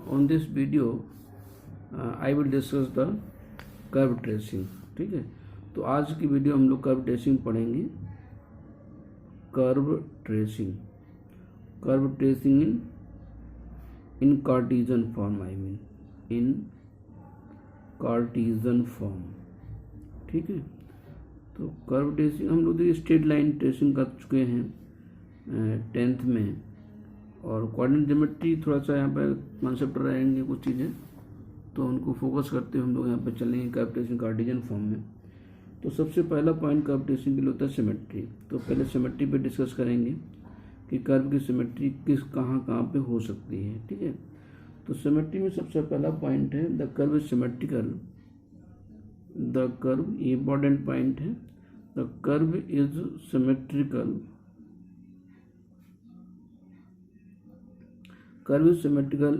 On this video I will discuss the curve tracing. ठीक है, तो आज की वीडियो हम लोग कर्व ट्रेसिंग पढ़ेंगे। कर्व ट्रेसिंग इन कार्टेशियन फॉर्म, इन कार्टेशियन फॉर्म। ठीक है, तो कर्व ट्रेसिंग हम लोग देखिए स्ट्रेट लाइन ट्रेसिंग कर चुके हैं 10th में, और कोऑर्डिनेट ज्योमेट्री थोड़ा सा यहाँ पर कॉन्सेप्ट रहेंगे कुछ चीज़ें, तो उनको फोकस करते हुए हम लोग यहाँ पे चलेंगे कर्व ट्रेसिंग कार्टेशियन फॉर्म में। तो सबसे पहला पॉइंट कर्व ट्रेसिंग के लिए होता है सिमेट्री। तो पहले सिमेट्री पे डिस्कस करेंगे कि कर्व की सिमेट्री कहाँ पे हो सकती है। ठीक है, तो सिमेट्री में सबसे पहला पॉइंट है the curve is symmetrical. The curve, ये इंपॉर्टेंट पॉइंट है, the curve is symmetrical. Curve is symmetrical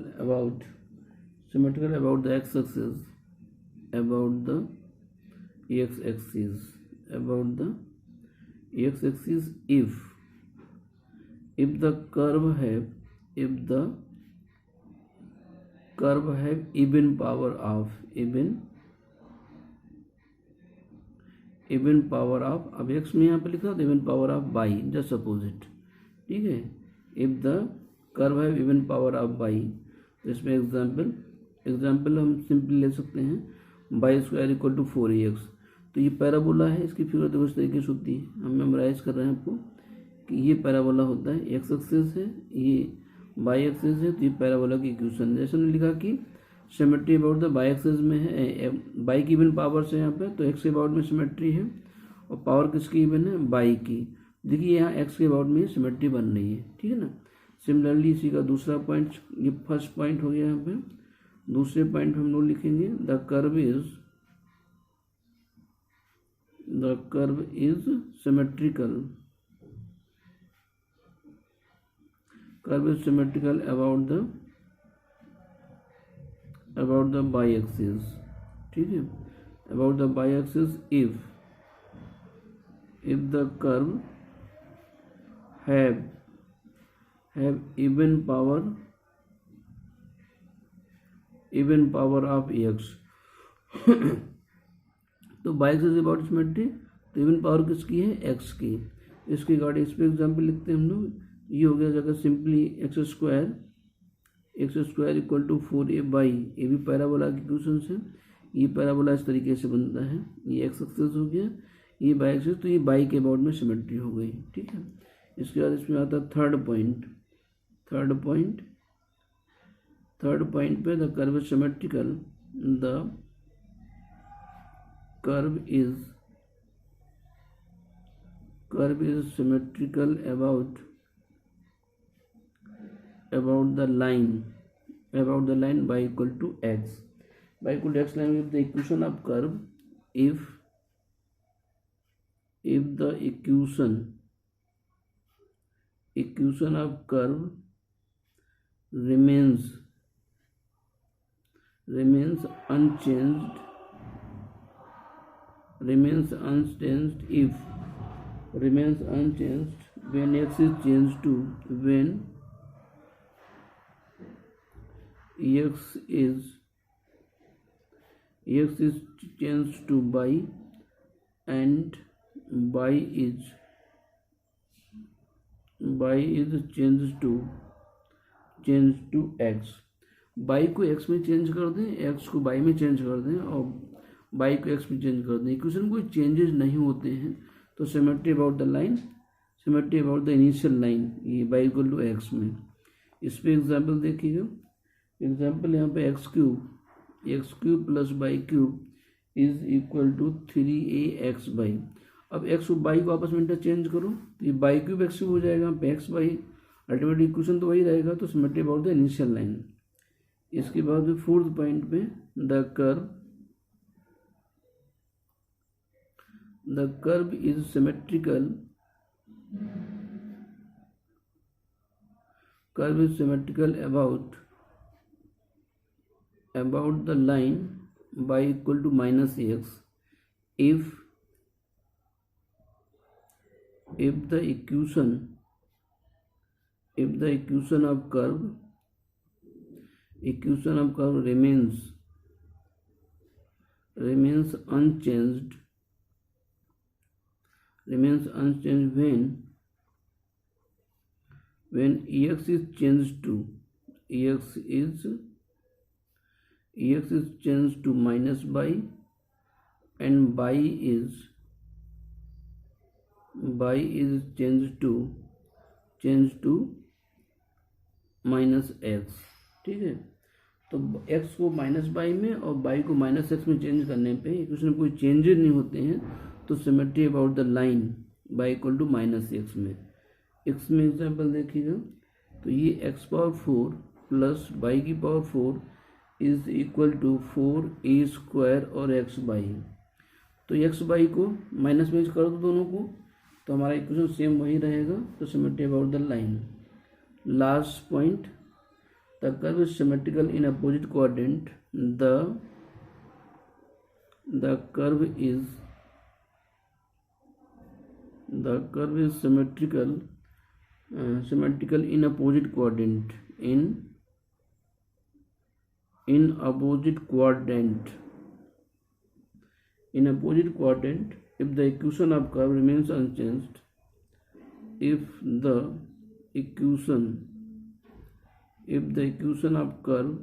about the x-axis, about the x-axis if the curve have even power of अब x में यहाँ पे लिखा था even power of by, just opposite। ठीक है, if the curve have even power of by, तो इसमें एग्जाम्पल हम सिंपली ले सकते हैं y square equal to 4ax। तो ये पैराबोला है, इसकी फिगर देखो इस तरीके से होती है। हम मेमोराइज कर रहे हैं आपको कि ये पैराबोला होता है, एक्स एक्सिस है, ये बाई एक्सिस है, तो ये पैराबोला की इक्वेशन। जैसे हमने लिखा कि symmetry about the by axis में है, बाई की इवन पावर से यहाँ पे, तो एक्स के अबाउट में सिमेट्री है, और पावर किसकी इवन है, बाई की। देखिए यहाँ एक्स के अबाउट में सिमेट्री बन रही है। ठीक है ना। सिमिलरली इसी का दूसरा पॉइंट, ये फर्स्ट पॉइंट हो गया यहाँ पे। दूसरे पॉइंट हम लोग लिखेंगे the curve is symmetrical. Curve is symmetrical about the by axis. ठीक है, about the by axis if the curve have even power of x। तो बाई एक्सिस अबाउट सिमेट्री, तो इवन पावर किसकी है, x की। इसके अकॉर्डिंग इस पर एग्जाम्पल लिखते हैं हम लोग। ये हो गया जगह simply x square equal to 4a y, ये भी पैराबोला की इक्वेशन से, ये पैराबोला इस तरीके से बनता है। ये एक्स एक्सिस हो गया, ये बाई एक्सिस, तो ये बाई के अबाउट में सिमेट्री हो गई। ठीक है, इसके बाद इसमें आता है थर्ड पॉइंट पे the curve is symmetrical. The curve is symmetrical about the line y equal to x. Y equal to x line with the equation of curve if the equation of curve remains unchanged when x is changed to by, and by is changed to x। By को x में change कर दें, x को by में change कर दें, और y को x में चेंज कर दें, इक्वेशन कोई चेंजेस नहीं होते हैं, तो symmetry about the line, symmetry about the initial line, ये बाई इक्वल टू x में। इस पर एग्जाम्पल देखिएगा। एग्जाम्पल यहाँ पे x cube plus y cube is equal to 3ax y. अब x और बाई को आपस में इंटरचेंज करो, तो ये बाई क्यूब एक्स क्यूब हो जाएगा, एक्स बाई, अल्टीमेट इक्वेशन तो वही रहेगा, तो symmetry about the initial line. इसके बाद फोर्थ पॉइंट पे the curve is symmetrical about the line y equal to minus x if the equation of curve equation of curve remains unchanged when ex is changed to minus by and by is changed to minus x. ठीक है, तो x को minus by में और y को minus x में change करने पे इक्वेशन में कोई चेंजेस नहीं होते हैं, तो symmetry about the line y equal to minus x में। एक्स में एग्जाम्पल देखिएगा, तो ये एक्स पावर 4 प्लस बाई की power 4 is equal to 4a square और एक्स बाई। तो एक्स बाई को माइनस में कर दो दोनों को, तो हमारा इक्वेशन सेम वही रहेगा। तो symmetry about the line. Last point, the curve is symmetrical in opposite quadrant. The curve is symmetrical in opposite quadrant in opposite quadrant if the equation of curve remains unchanged. If the equation of curve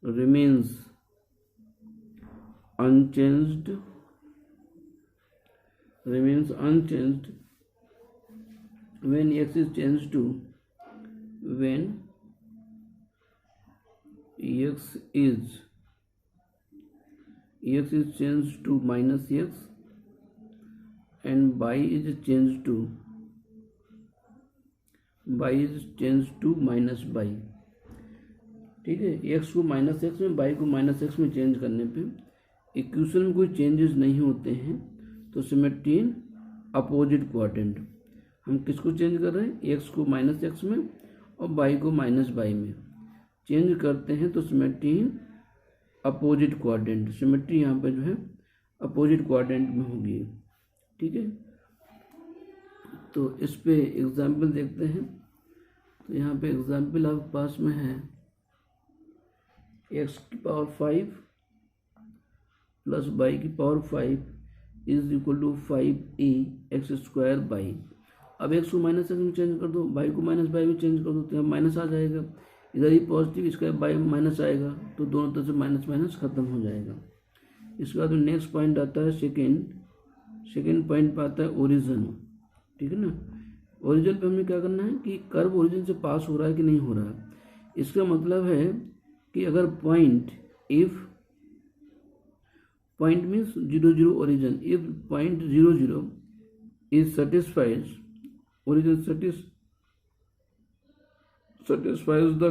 remains unchanged when x is changed to minus x and y is changed to minus y। ठीक है, x को minus x में y को minus x में change करने पे equation में कोई चेंजेस नहीं होते हैं, तो सिमेट्री इन अपोजिट क्वाड्रेंट। हम किसको चेंज कर रहे हैं, x को माइनस एक्स में और y को माइनस y में चेंज करते हैं, तो symmetry in opposite quadrant. Symmetry यहाँ पे जो है अपोजिट क्वाड्रेंट में होगी। ठीक है, तो इस पे एग्जाम्पल देखते हैं। तो यहाँ पे एग्जाम्पल आपके पास में है x की पावर 5 प्लस y की power 5 is equal to 5a x square y. अब x को माइनस एक्स में चेंज कर दो, y को माइनस बाई में चेंज कर दो, तो यहाँ माइनस आ जाएगा, इधर ही पॉजिटिव, इसका बाई माइनस आएगा, तो दोनों तरफ से माइनस माइनस खत्म हो जाएगा। इसके बाद नेक्स्ट पॉइंट आता है सेकेंड पॉइंट पे आता है ओरिजिन। ठीक है ना, ओरिजिन पे हमें क्या करना है कि कर्व ओरिजिन से पास हो रहा है कि नहीं हो रहा है। इसका मतलब है कि अगर point means 0 0 origin, if point 0 0 is satisfies the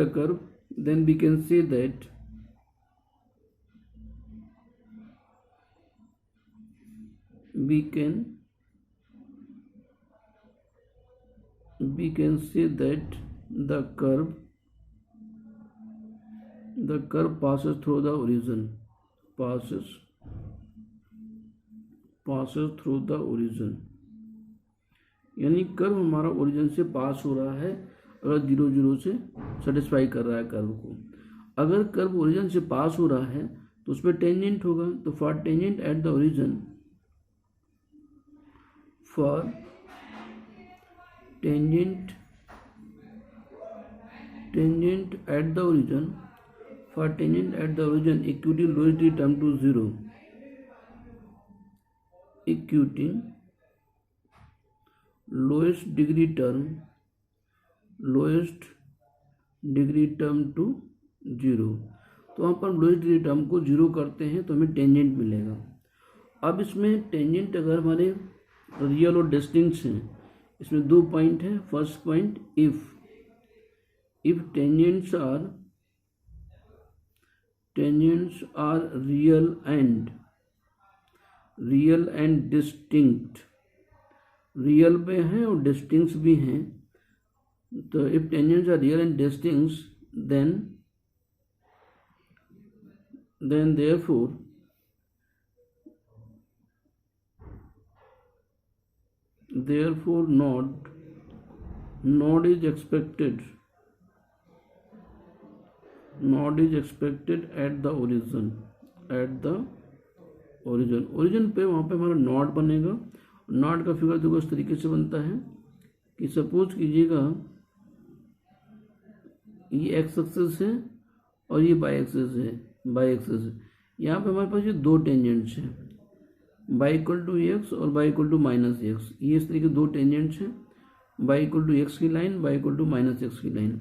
curve, then we can say that the curve passes through the origin, यानी कर्व हमारा ओरिजिन से पास हो रहा है अगर 0 0 से सेटिस्फाई कर रहा है कर्व को। अगर कर्व ओरिजिन से पास हो रहा है तो उस पर टेंजेंट होगा। तो for tangent at the origin, equating lowest degree term to 0, lowest degree term to 0। तो वहाँ पर लोएस्ट डिग्री टर्म को 0 करते हैं तो हमें टेंजेंट मिलेगा। अब इसमें टेंजेंट अगर हमारे रियल और डिस्टिंक्ट हैं, इसमें 2 पॉइंट हैं। First point, if tangents are real and distinct, real में हैं और डिस्टिंक्ट भी हैं। तो if tangents are real and distinct, then therefore not node is expected at the origin origin पे वहाँ पे हमारा नॉट बनेगा। नॉट का फिगर देखो इस तरीके से बनता है कि सपोज कीजिएगा ये एक्स एक्सिस है और ये वाई एक्सिस है। यहाँ पे हमारे पास ये दो टेंजेंट्स हैं, y इक्वल टू एक्स और y equal to minus x. ये इस तरीके दो टेंजेंट्स हैं, y इक्वल टू एक्स की line, y equal to minus x की लाइन।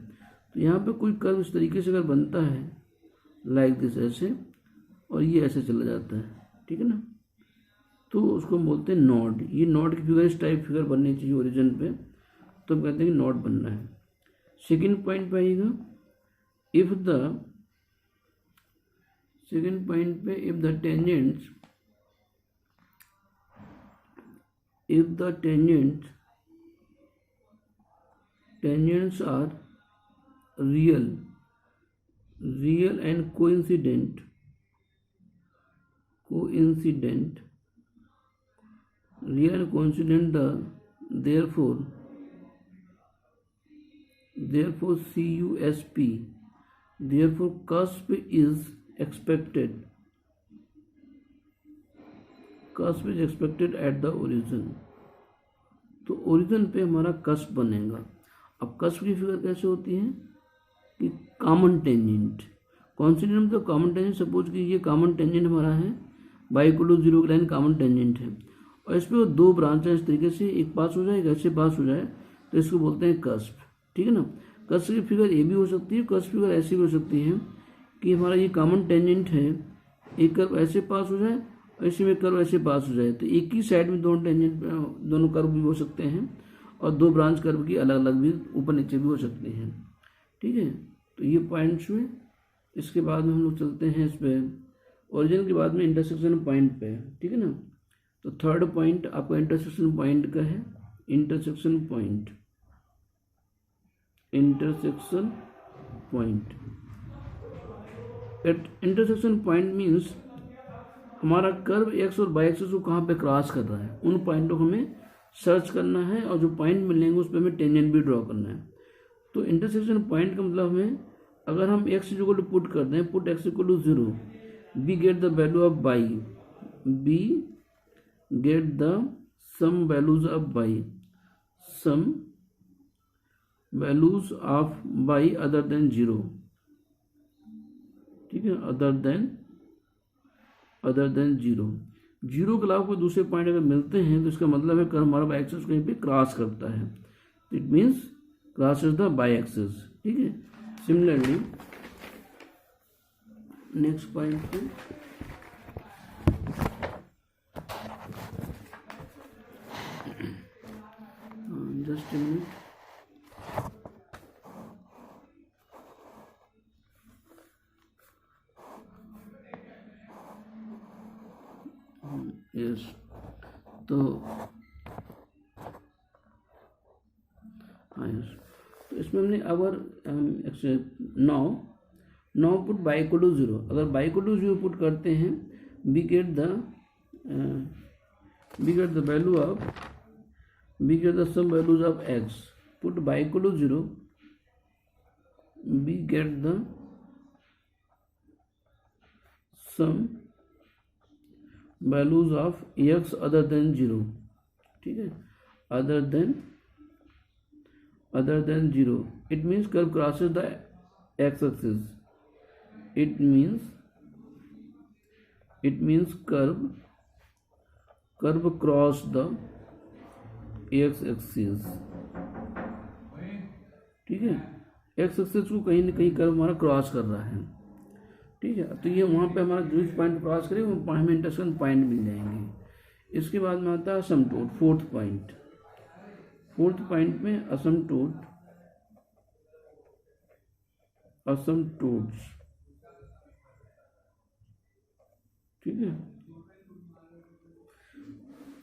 तो यहाँ पे कोई कर्व इस तरीके से अगर बनता है लाइक दिस ऐसे, और ये ऐसे चला जाता है, ठीक है ना, तो उसको हम बोलते हैं नॉड। ये नॉड की फिगर इस टाइप फिगर बननी चाहिए ओरिजिन पे, तो हम कहते हैं कि नॉड बनना है। सेकेंड पॉइंट पे आइएगा, if the tangents are real and coincident, therefore CUSP, therefore cusp is expected at the origin। तो ओरिजिन पे हमारा कस्प बनेगा। अब कस्प की फिगर कैसे होती है कि कॉमन टेंजेंट, कॉन्सिडेंट मतलब कॉमन टेंजेंट। सपोज कि ये कॉमन टेंजेंट हमारा है, y इक्वल टू 0 की लाइन कॉमन टेंजेंट है, और इस पर दो ब्रांच है इस तरीके से, एक पास हो जाए एक ऐसे पास हो जाए, तो इसको बोलते हैं कस्प, ठीक है ना। कस्प की फिगर ये भी हो सकती है, कस्प फिगर ऐसी भी हो सकती है कि हमारा ये कॉमन टेंजेंट है, एक कर्व ऐसे पास हो जाए और इसी में कर्व ऐसे पास हो जाए, तो एक ही साइड में दोनों कर्व भी हो सकते हैं, और दो ब्रांच कर्व की अलग अलग भी ऊपर नीचे भी हो सकते हैं, ठीक है। तो ये पॉइंट्स में, इसके बाद में हम लोग चलते हैं इस पर ओरिजिन के बाद में इंटरसेक्शन पॉइंट पे, ठीक है ना। तो थर्ड पॉइंट आपका इंटरसेक्शन पॉइंट का है, intersection point at intersection point means हमारा कर्व एक्स और वाई एक्सिस को कहाँ पे क्रॉस कर रहा है, उन पॉइंटों को हमें सर्च करना है, और जो पॉइंट मिलेंगे उस पर हमें टेंजेंट भी ड्रॉ करना है। तो इंटरसेक्शन पॉइंट का मतलब हमें, अगर हम एक्स इक्वल टू पुट करते हैं, put x equal to 0, we get the value of y, we get the some values of y, some values of y other than 0, ठीक है, अदर देन 0 के अलावा कोई दूसरे पॉइंट अगर मिलते हैं तो इसका मतलब है कर्व हमारा बाई एक्सिस कहीं पे क्रॉस करता है, it means crosses the by axis, ठीक है। सिमिलरली नेक्स्ट पॉइंट पे जस्ट अ मिनट, यस, तो हाँ यस, तो इसमें हमने अगर now put y equal to 0, अगर बाई इक्वल टू 0 पुट करते हैं, we get the value of, we get the some values of x, put y equal to 0, we get the some values of x other than 0, ठीक है, other than 0, it means curve crosses the X axis, it means curve cross the x axis, ठीक है, x axis को कहीं ना कहीं curve हमारा cross कर रहा है, ठीक है। तो ये वहाँ पे हमारा जो पॉइंट क्रॉस करे वो हमें इंटरसेक्शन पॉइंट मिल जाएंगे। इसके बाद में आता है असमटोट, फोर्थ पॉइंट में असमटोट्स, ठीक है।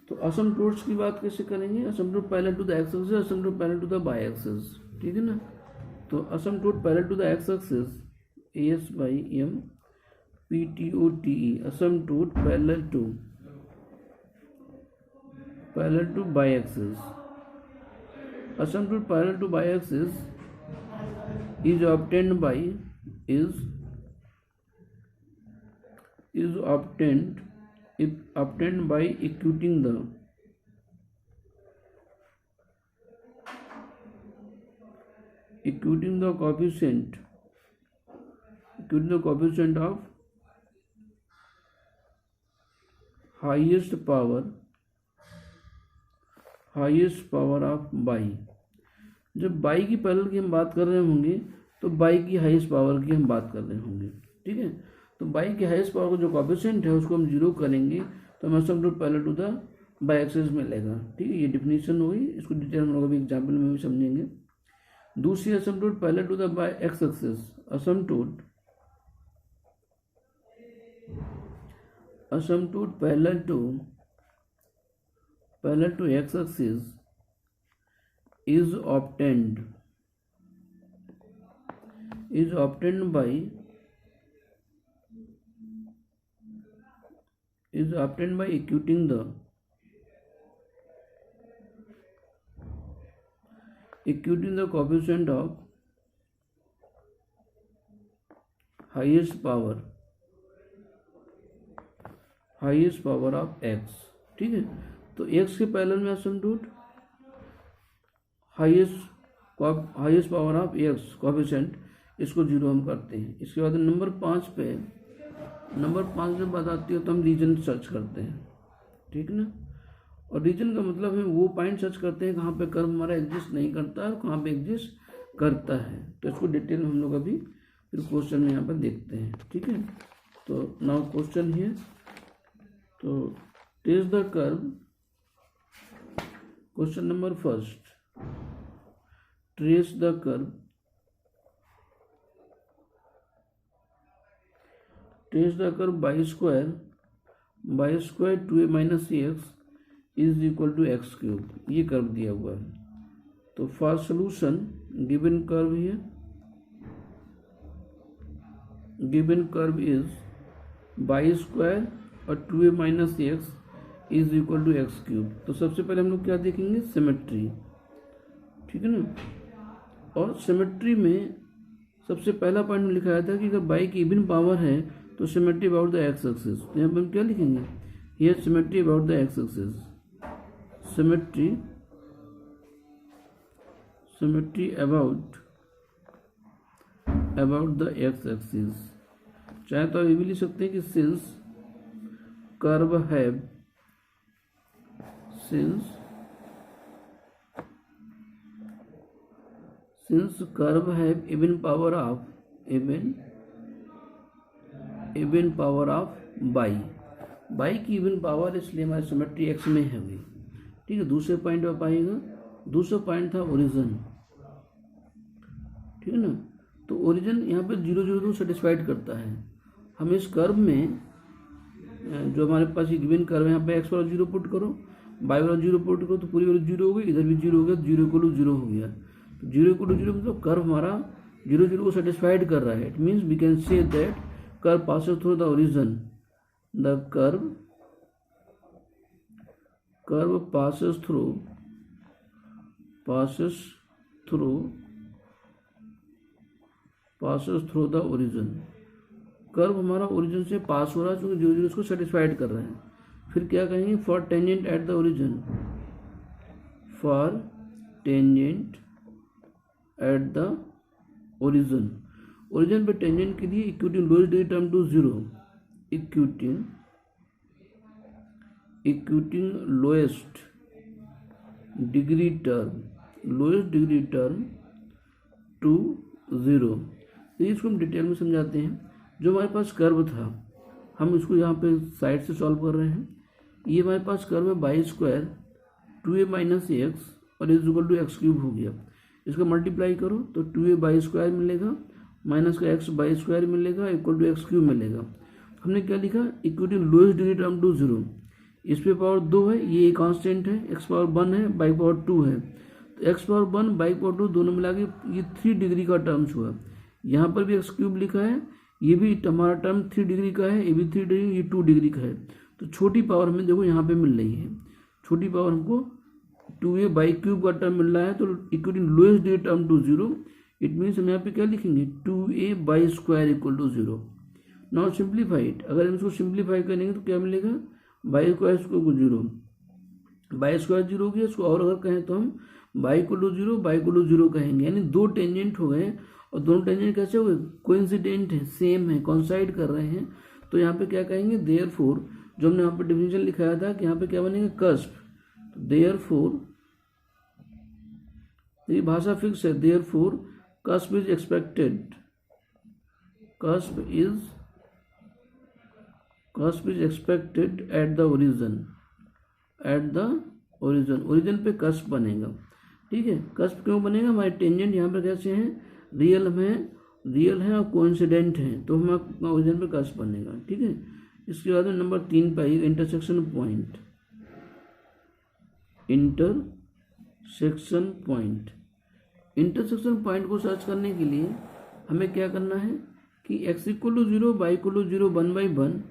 तो असमटोट्स की बात कैसे करेंगे, asymptote parallel to the X axis, asymptote parallel to the Y axis, ठीक है ना। तो asymptote parallel to the X axis, ASYMPTOTE, asymptote parallel to Y axis, asymptote parallel to y-axis is obtained by equating the coefficient of highest power of y। जब by की parallel की हम बात कर रहे होंगे तो बाई की हाईएस्ट पावर की हम बात कर रहे होंगे, ठीक है। तो बाई की हाईएस्ट पावर का जो कोएफिशिएंट है उसको हम जीरो करेंगे तो हमें asymptote parallel to the by axis मिलेगा, ठीक है। ये डिफिनीशन होगी, इसको डिटेल हम लोग अभी एग्जाम्पल में भी समझेंगे। दूसरी asymptote parallel to the Y X axis, asymptote parallel to X axis is obtained by equating the coefficient of highest power of x, ठीक है। तो x के पैरेलल में asymptote highest power of X coefficient, इसको zero हम करते हैं। इसके बाद नंबर 5 जब बात आती है तो हम रीजन सर्च करते हैं, ठीक ना। और रीजन का मतलब है वो पॉइंट सर्च करते हैं कहाँ पे कर्व हमारा एग्जिस्ट नहीं करता है और कहाँ पे एग्जिस्ट करता है। तो इसको डिटेल में हम लोग अभी फिर क्वेश्चन में यहाँ पर देखते हैं, ठीक है। तो नाउ क्वेश्चन है, तो test the curve, question number first, trace the curve y square 2a minus x is equal to x cube, ये कर्व दिया हुआ है। तो for solution given curve is y square और 2a minus x is equal to x cube. तो सबसे पहले हम लोग क्या देखेंगे, सिमेट्री, ठीक है ना। और सिमेट्री में सबसे पहला पॉइंट में लिखाया था कि अगर बाई की इवन पावर है तो symmetry about the X axis. तो यहाँ पर हम क्या लिखेंगे, here symmetry about the X axis, symmetry about the X axis. चाहे तो आप ये भी लिख सकते हैं कि since curve have even power of by की इवन पावर, इसलिए हमारी सिमेट्री एक्स में है, ठीक है। दूसरे पॉइंट पर पाएगा, दूसरा पॉइंट था ओरिजिन, ठीक है ना। तो ओरिजिन यहाँ पे 0 0 2 सेटिस्फाइड करता है। हम इस कर्व में जो हमारे पास ये गिवन कर्व है, यहाँ पे एक्स वाला 0 पुट करो, बाई वाला 0 पुट करो तो पूरी वैल्यू 0 हो गई, इधर भी 0 हो गया, 0 इक्वल टू 0 हो गया। तो 0 इक्वल टू 0 मतलब कर्व हमारा 0 0 को सेटिस्फाइड कर रहा है। It means we can say that curve passes through the origin, the curve passes through the origin। Curve हमारा ओरिजिन से पास हो रहा है क्योंकि 0 0 इसको सेटिस्फाइड कर रहे हैं। फिर क्या कहेंगे, for tangent at the origin, origin पे टेंजेंट के लिए equating lowest degree term to 0, equating lowest degree term to 0। तो इसको हम डिटेल में समझाते हैं। जो हमारे पास कर्व था, हम इसको यहाँ पे साइड से सॉल्व कर रहे हैं। ये हमारे पास कर्व है y square 2a minus x और is equal to x cube हो गया। इसका मल्टीप्लाई करो तो 2a बाई स्क्वायर मिलेगा, माइनस का एक्स बाई स्क्वायर मिलेगा, इक्वल टू एक्स क्यूब मिलेगा। हमने क्या लिखा, equating lowest degree term to 0। इस पे पावर 2 है, ये कांस्टेंट है, एक्स पावर 1 है, बाई पावर 2 है। तो एक्स पावर 1 बाई पावर 2 दोनों मिला के ये 3 डिग्री का टर्म्स हुआ। यहाँ पर भी एक्स क्यूब लिखा है, ये भी हमारा टर्म 3 डिग्री का है, ये भी 3 डिग्री, ये 2 डिग्री का है। तो छोटी पावर हमें देखो यहाँ पे मिल रही है, छोटी पावर हमको 2a बाई क्यूब का टर्म मिल रहा है, तो equaling lowest D term to 0, it means हम यहाँ पे क्या लिखेंगे 2a y square equal to 0। Now simplify it, अगर हम इसको सिंप्लीफाई करेंगे तो क्या मिलेगा, y square equal to 0, y square 0 हो गया। इसको और अगर कहें तो हम y equal to 0 y equal to 0 कहेंगे, यानी दो टेंजेंट हो गए, और दोनों टेंजेंट कैसे हो गए, कोइंसिडेंट है, सेम है, कॉन्साइड कर रहे हैं। तो यहाँ पे क्या कहेंगे, देयरफॉर, जो हमने यहाँ पे डिफिनेशन लिखाया था कि यहाँ पे क्या बनेगा, कस्प, तो देयरफॉर, ये भाषा फिक्स है, therefore cusp is expected, cusp is expected at the origin, origin पे कस्प बनेगा। ठीक है, कस्प क्यों बनेगा, हमारे टेंजेंट यहाँ पे कैसे हैं, रियल है और कोइंसिडेंट है, तो हमारा ओरिजिन पे कस्प बनेगा। ठीक है, इसके बाद नंबर 3 पे आइए, इंटरसेक्शन पॉइंट। इंटरसेक्शन पॉइंट को सर्च करने के लिए हमें क्या करना है कि x equal to 0 y equal to 0 1/1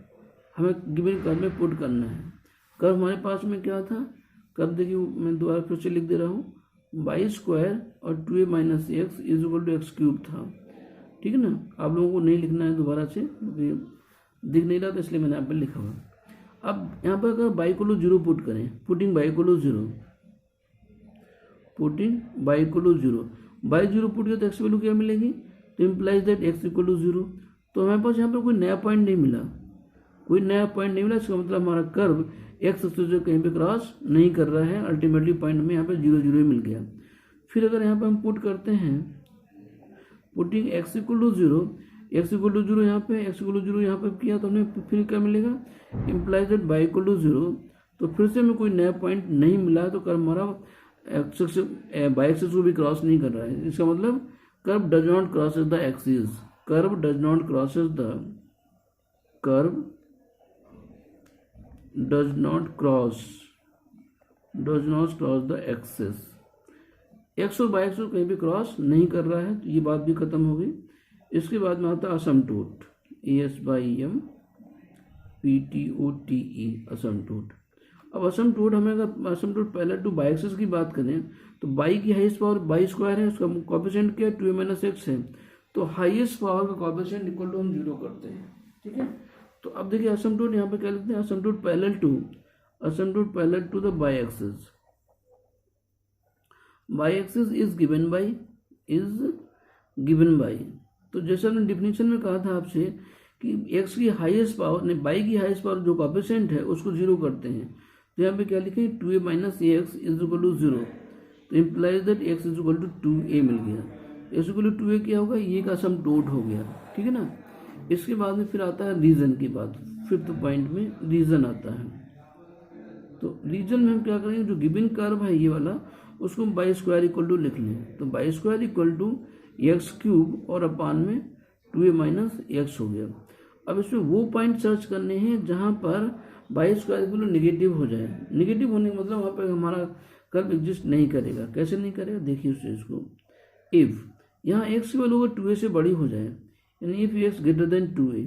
हमें गिवन कर्व में पुट करना है। कर्व हमारे पास में क्या था, कर्व देखिए मैं दोबारा फिर से लिख दे रहा हूँ, बाई स्क्वायर और 2a minus x is equal to x cube था। ठीक है ना, आप लोगों को नहीं लिखना है दोबारा से, दिख नहीं रहा था इसलिए मैंने यहाँ पर लिखा हुआ। अब यहाँ पर अगर बाई इक्वल टू 0 पुट करें, putting y equal to 0, y equal to 0 put किया तो एक्स वैल्यू क्या मिलेगी, तो implies that x equal to 0। तो हमारे पास यहाँ पर कोई नया पॉइंट नहीं मिला, इसका मतलब हमारा कर्व एक्स से कहीं पे क्रॉस नहीं कर रहा है, अल्टीमेटली पॉइंट में यहाँ पे 0 0 ही मिल गया। फिर अगर यहाँ पे हम पुट करते हैं, पुटिंग एक्स इक्वल टू 0 यहाँ पे किया तो हमें फिर क्या मिलेगा, implies that y equal to 0। तो फिर से हमें कोई नया पॉइंट नहीं मिला, तो कर्व हमारा बाई एक्सिस को भी क्रॉस नहीं कर रहा है। इसका मतलब curve does not crosses the axis, curve does not cross the axis, x और बाई एक्सिस कहीं भी क्रॉस नहीं कर रहा है, तो ये बात भी खत्म हो गई। इसके बाद में आता है असमटोट, ASYMPTOTE, असमटोट। अब असमटोट हमें अगर असमटोट पैरेलल टू बाई एक्सिस की बात करें, तो बाई की हाईएस्ट पावर बाई स्क्वायर है, उसका कोएफिशिएंट क्या है, 2a माइनस एक्स है, तो हाईएस्ट पावर का कोएफिशिएंट इक्वल टू हम 0 करते हैं। ठीक है, तो अब देखिए असमटोट यहाँ पे क्या लिखते हैं, asymptote parallel to the by axis, is given by, तो जैसे हमने डिफिनेशन में कहा था आपसे कि एक्स की हाईएस्ट पावर ने बाई की हाईएस्ट पावर जो कोएफिशिएंट है उसको 0 करते हैं, तो यहाँ पे क्या लिखे 2a minus x is equal to 0, तो implies that x is equal to 2a मिल गया, एक्स इक्वल टू 2a क्या होगा, ये का सम टोट हो गया। ठीक है ना, इसके बाद में फिर आता है रीजन की बात, 5th पॉइंट में रीजन आता है। तो रीजन में हम क्या करेंगे, जो गिवन कर्व है ये वाला, उसको हम बाई स्क्वायर इक्वल टू लिख लें, तो y square equal to x cube और अपान में 2a माइनस एक्स हो गया। अब इसमें वो पॉइंट सर्च करने हैं जहां पर y square equal to negative हो जाए। निगेटिव होने का मतलब वहां पर हमारा कर्व एग्जिस्ट नहीं करेगा। कैसे नहीं करेगा, देखिए उस चीज को, इफ यहाँ एक्स की वैल्यू अगर 2a से बड़ी हो जाए, यानी if x greater than 2a,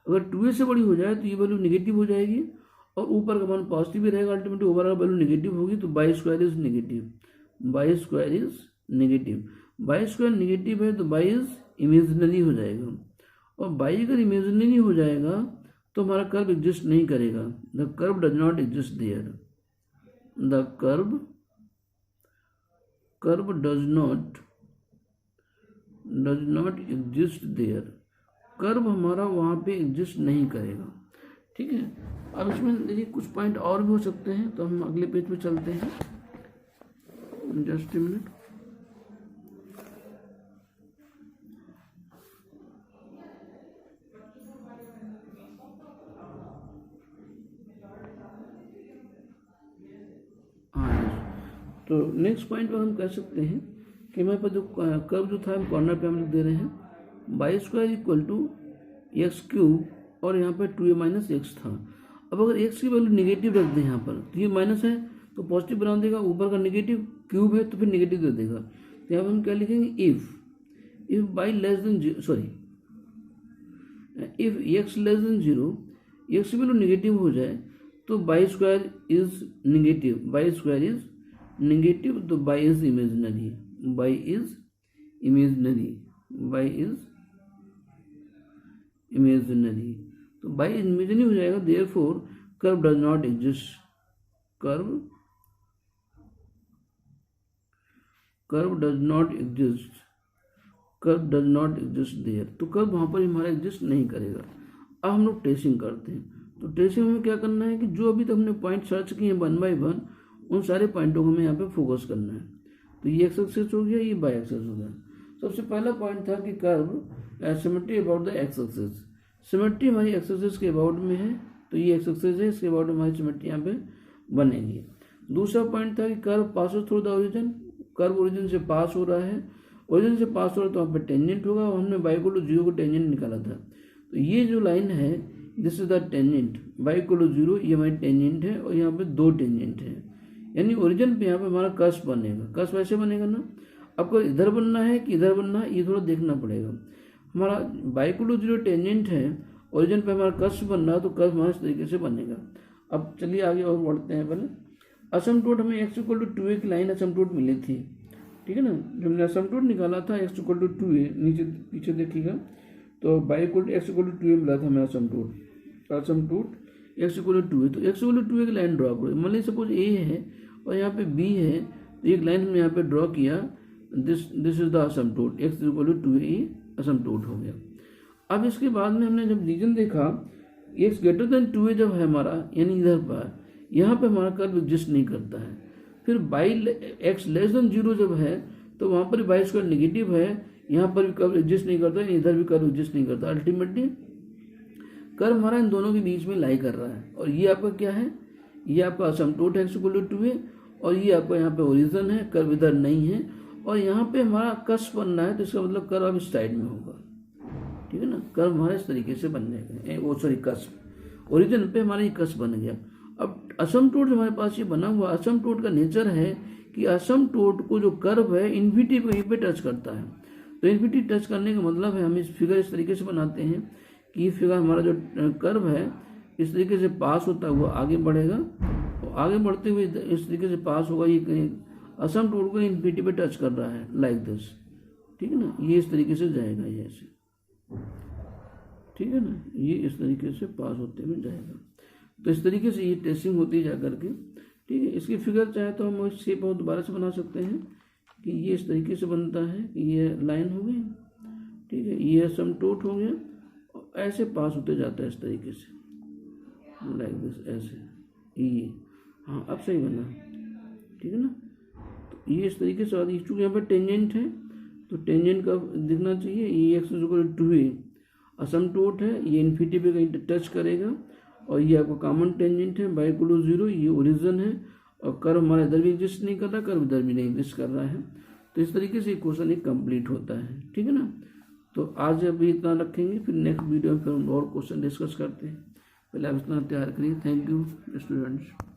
अगर 2a से बड़ी हो जाए तो ये वैल्यू निगेटिव हो जाएगी और ऊपर का मान पॉजिटिव भी रहेगा, अल्टीमेटली ओवर का वैल्यू निगेटिव होगी, तो y square is negative, y square negative है तो बाई इज इमेजिनरी हो जाएगा, और बाई अगर इमेजिनरी हो जाएगा तो हमारा कर्व एग्जिस्ट नहीं करेगा, the curve does not exist there, the curve does not exist there, curve हमारा वहां पे एग्जिस्ट नहीं करेगा। ठीक है, अब इसमें देखिए कुछ पॉइंट और भी हो सकते हैं, तो हम अगले पेज पे चलते हैं, जस्ट ए मिनट। तो नेक्स्ट पॉइंट पर हम कह सकते हैं कि हमारे पास जो कर्व जो था हम कॉर्नर पे हम लिख दे रहे हैं, y square equal to x cube और यहाँ पर 2a माइनस एक्स था। अब अगर एक्स की वैल्यू निगेटिव रख दें यहाँ पर, तो ये माइनस है तो पॉजिटिव बना देगा, ऊपर का निगेटिव क्यूब है तो फिर निगेटिव दे देगा। तो यहाँ पर हम क्या लिखेंगे, if y less than if x less than 0, x की वैल्यू निगेटिव हो जाए तो y square is negative, y square is negative तो y is imaginary, y is imaginary, y is imaginary, तो बाई इमेजनरी हो जाएगा। Therefore curve does not exist, curve does not exist, curve does not exist there, तो curve वहाँ पर हमारा exist नहीं करेगा। अब हम लोग ट्रेसिंग करते हैं, तो ट्रेसिंग में क्या करना है कि जो अभी तक हमने पॉइंट सर्च किए हैं 1 बाय 1, उन सारे पॉइंटों को हमें यहाँ पे फोकस करना है। तो ये एक्स एक्सिस हो गया, ये बाई एक्सिस हो गया। सबसे पहला पॉइंट था कि curve symmetry about the X axis, symmetry हमारी एक्स एक्सिस के अबाउट में है, तो ये एक्स एक्सिस है, इसके अबाउट में हमारी सिमेट्री यहाँ पे बनेगी। दूसरा पॉइंट था कि curve pass through the origin, curve origin से पास हो रहा है, ओरिजिन से पास हो रहा है तो वहाँ पे टेंजेंट होगा, और हमने बाई इक्वल टू 0 को टेंजेंट निकाला था। तो ये जो लाइन है this is the tangent, y equal to 0 ये हमारी टेंजेंट है, और यहाँ पे 2 टेंजेंट है, यानी ओरिजिन पे यहाँ पे हमारा कर्व बनेगा। कर्व वैसे बनेगा ना, आपको इधर बनना है कि इधर बनना है ये थोड़ा देखना पड़ेगा। हमारा बाई इक्वल टू 0 टेंजेंट है, ओरिजिन पे हमारा कर्व बन रहा है, तो कर्व हमारे इस तरीके से बनेगा। अब चलिए आगे और बढ़ते हैं। पहले असमटोट हमें एक्स इक्वल टू 2a की लाइन असमटोट मिली थी, ठीक है ना। जो हमने असमटोट निकाला था एक्स इक्वल टू 2a, नीचे पीछे देखिएगा, तो y equal to x equal to 2a मिला था हमें asymptote, asymptote x equal to 2a। तो एक्स इक्वल टू 2a की लाइन ड्रॉ करो, मान लीजिए सपोज a है और यहाँ पे b है, तो एक लाइन हमने यहाँ पे ड्रॉ किया, this is the asymptote, x equal to 2a asymptote हो गया। अब इसके बाद में हमने जब रीजन देखा एक्स ग्रेटर देन 2a जब है हमारा, यानी इधर पर, यहाँ पे हमारा कर्व एग्जिस्ट नहीं करता है। फिर बाई एक्स लेस देन 0 जब है, तो वहाँ पर बाई स्क्वायर नेगेटिव है, यहाँ पर भी कर्व एग्जिस्ट नहीं करता, इधर भी कर्व एग्जिस्ट नहीं करता। अल्टीमेटली कर्व हमारा इन दोनों के बीच में लाई कर रहा है, और ये आपका क्या है, ये आपका असमटोट एक्स इक्वल टू 2a, और ये आपका यहाँ पे ओरिजिन है, कर्व इधर नहीं है, और यहाँ पे हमारा कस बनना है, तो इसका मतलब कर्व अब इस साइड में होगा, ठीक है ना। कर्व हमारे इस तरीके से बन जाएगा, वो सॉरी कस, ओरिजिन पे हमारा ये कस बन गया। अब असमटोट हमारे पास ये बना हुआ, असमटोट का नेचर है कि असमटोट को जो कर्व है इन्फिनिटी को यहीं पे टच करता है। तो इन्फिनिटी टच करने का मतलब है, हम इस फिगर इस तरीके से बनाते हैं कि ये फिगर हमारा जो कर्व है इस तरीके से पास होता हुआ आगे बढ़ेगा, और आगे बढ़ते हुए इस तरीके से पास होगा, ये कहीं असमटोट को इन्फिनिटी पे टच कर रहा है, लाइक दिस, ठीक है ना। ये इस तरीके से जाएगा, ये ऐसे, ठीक है ना, ये इस तरीके से पास होते हुए जाएगा। तो इस तरीके से ये ट्रेसिंग होती जा करके, ठीक है। इसकी फिगर चाहे तो हम इस शेप और दोबारा से बना सकते हैं कि ये इस तरीके से बनता है कि ये लाइन हो गई, ठीक है, ये असमटोट हो गया, और ऐसे पास होते जाता है इस तरीके से, लाइक दिस, ऐसे ये, हाँ अब सही बना, ठीक है ना। तो ये इस तरीके से, चूँकि यहाँ पर टेंजेंट है तो टेंजेंट का दिखना चाहिए, ये एक्स इक्वल टू 2a असमटोट है, ये इन्फिनिटी पे कहीं टच करेगा, और ये आपका कॉमन टेंजेंट है, बाई इक्वल टू 0, ये ओरिजिन है, और कर्व हमारा इधर भी एग्जिस्ट नहीं कर रहा, कर्व इधर भी नहीं एग्जिस्ट कर रहा है। तो इस तरीके से क्वेश्चन एक कंप्लीट होता है, ठीक है ना। तो आज अभी इतना रखेंगे, फिर नेक्स्ट वीडियो में फिर हम और क्वेश्चन डिस्कस करते हैं। पहले आप इतना तैयार करिए। Thank you students.